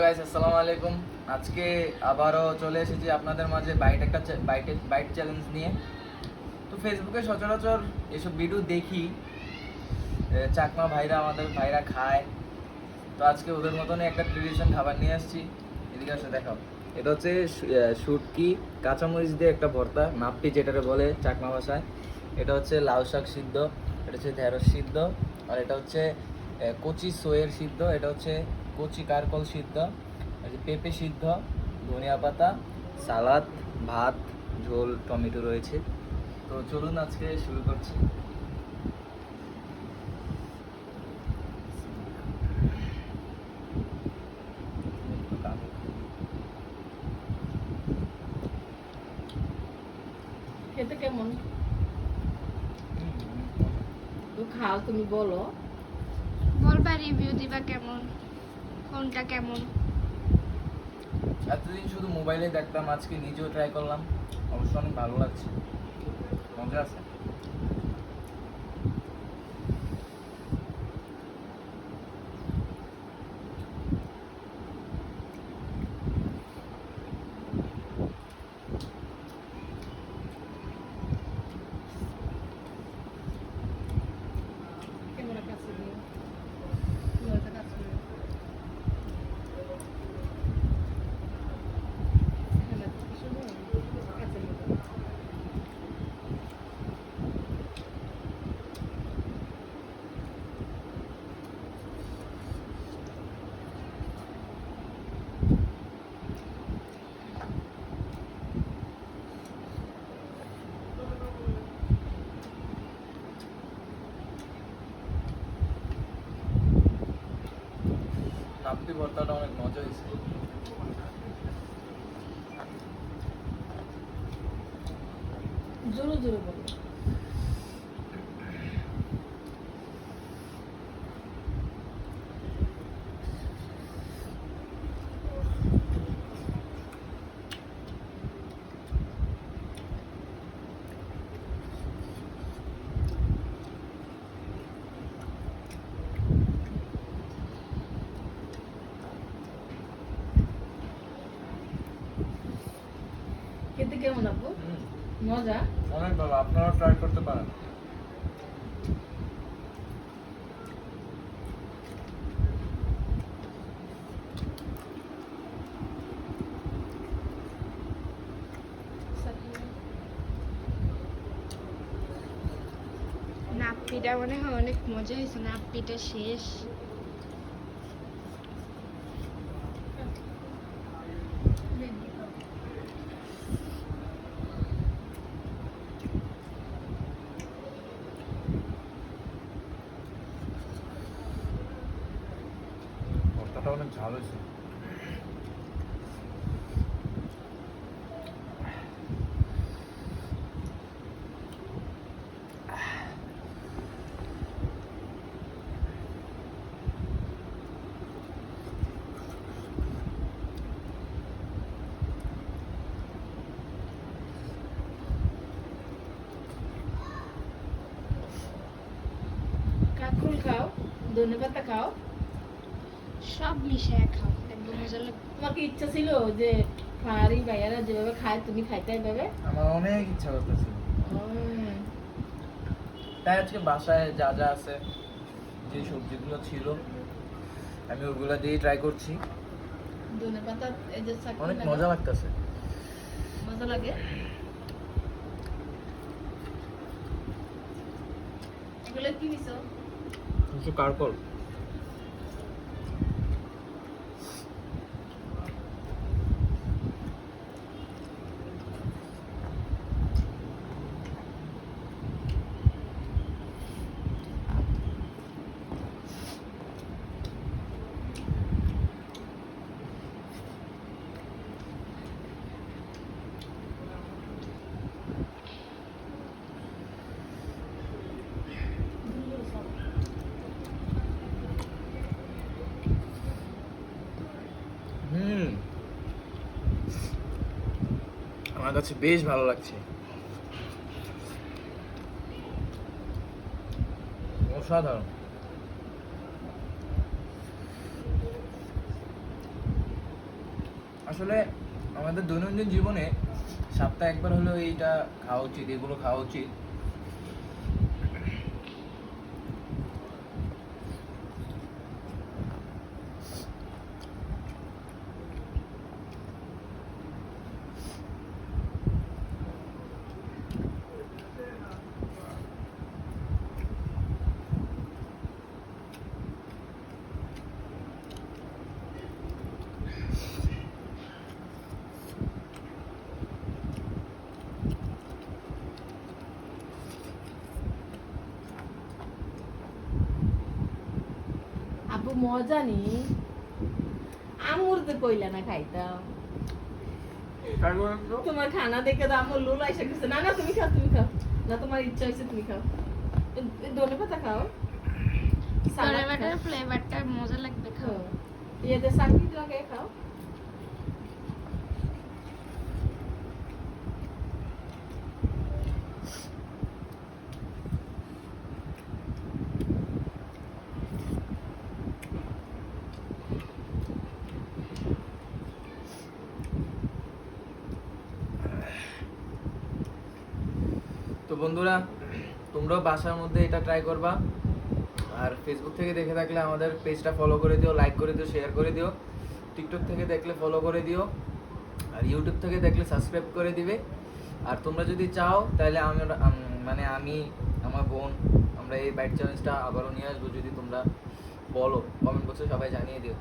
Guys, আসসালামু আলাইকুম। আজকে আবারও চলে এসেছি আপনাদের মাঝে বাইট চ্যালেঞ্জ নিয়ে। তো ফেসবুকে সচরাচর এসব ভিডিও দেখি, চাকমা ভাইরা আমাদের ভাইরা খায়। তো আজকে ওদের মতনই একটা ট্রেডিশন খাবার নিয়ে আসছি। এদিকে আসে দেখাও। এটা হচ্ছে শুটকি কাঁচামরিচ দিয়ে একটা ভর্তা, নাপ্পি যেটারে বলে চাকমা ভাষায়। এটা হচ্ছে লাউ শাক সিদ্ধ, এটা হচ্ছে ঢেঁড়স সিদ্ধ, আর এটা হচ্ছে কচি সোয়ের সিদ্ধ, এটা হচ্ছে কচি কারকল সিদ্ধ, পেঁপে সিদ্ধ, ধনিয়া পাতা, সালাদ, ভাত, ঝোল, টমেটো রয়েছে। তো চলুন আজকে শুরু করছি। খেতে কেমন? তো খাও, তুমি বলো। বলবা, রিভিউ দিবা কেমন, কোনটা কেমন। এতদিন শুধু মোবাইলে দেখতাম, আজকে নিজেও ট্রাই করলাম, অবশ্য অনেক ভালো লাগছে, মজা আছে। ক্যামেরা কাছে দিও, ক্যামেরাটা কাছে দিও। ক্যামেরা থেকে শুরু হয়, কাছে দিও। নাপ্পি ভর্তাটা অনেক মজা হয়েছে। জোরে জোরে বলো। খেতে কেমন আপু? মজা? অনেক ভালো, আপনারা ট্রাই করতে পারেন। নাপ্পিটা মনে হয় অনেক মজা হয়েছে, নাপ্পিটা শেষ। ভর্তাটা অনেক ঝাল হয়েছে। কাঁকরোল খাও, ধনেপাতা খাও। সব মিশিয়ে খাও, একদম মজা লাগবে। তোমার কি ইচ্ছা ছিল যে ফারি ভাইয়ারা যেভাবে খায় তুমি খাইতে এইভাবে? আমার অনেক ইচ্ছা করতেছে, তাই আজকে বাসায় যা যা আছে, যে সবজিগুলো ছিল, আমি ওগুলো দিয়েই ট্রাই করছি। ধনেপাতা এই যে অনেক মজা লাগতেছে। মজা লাগে। এগুলো কি দিছো? কিছু কারকল। আমার কাছে বেশ ভালো লাগছে, অসাধারণ। আসলে আমাদের দৈনন্দিন জীবনে সপ্তাহে একবার হলেও এইটা খাওয়া উচিত, এগুলো খাওয়া উচিত। আপু মজা নি আমুর তো কইলা না খাইতাম তোমার খানা দেখে তো আমার লোল আইসা গেছে না না তুমি খাও না তোমার ইচ্ছা হয়েছে তুমি খাও ধনে পাতা খাও সালাদ ধনেপাতার ফ্লেভারটা মজা লাগবে খাও। খাও ইয়েতে সাকিব লাগাই খাও তো বন্ধুরা, তোমরাও বাসার মধ্যে এটা ট্রাই করবা। আর ফেসবুক থেকে দেখে থাকলে আমাদের পেজটা ফলো করে দিও, লাইক করে দিও, শেয়ার করে দিও। টিকটক থেকে দেখলে ফলো করে দিও, আর ইউটিউব থেকে দেখলে সাবস্ক্রাইব করে দিবে। আর তোমরা যদি চাও তাহলে মানে আমি আমার বোন আমরা এই বাইট চ্যালেঞ্জটা আবারও নিয়ে আসবো, যদি তোমরা বলো, কমেন্ট বক্সে সবাই জানিয়ে দিও।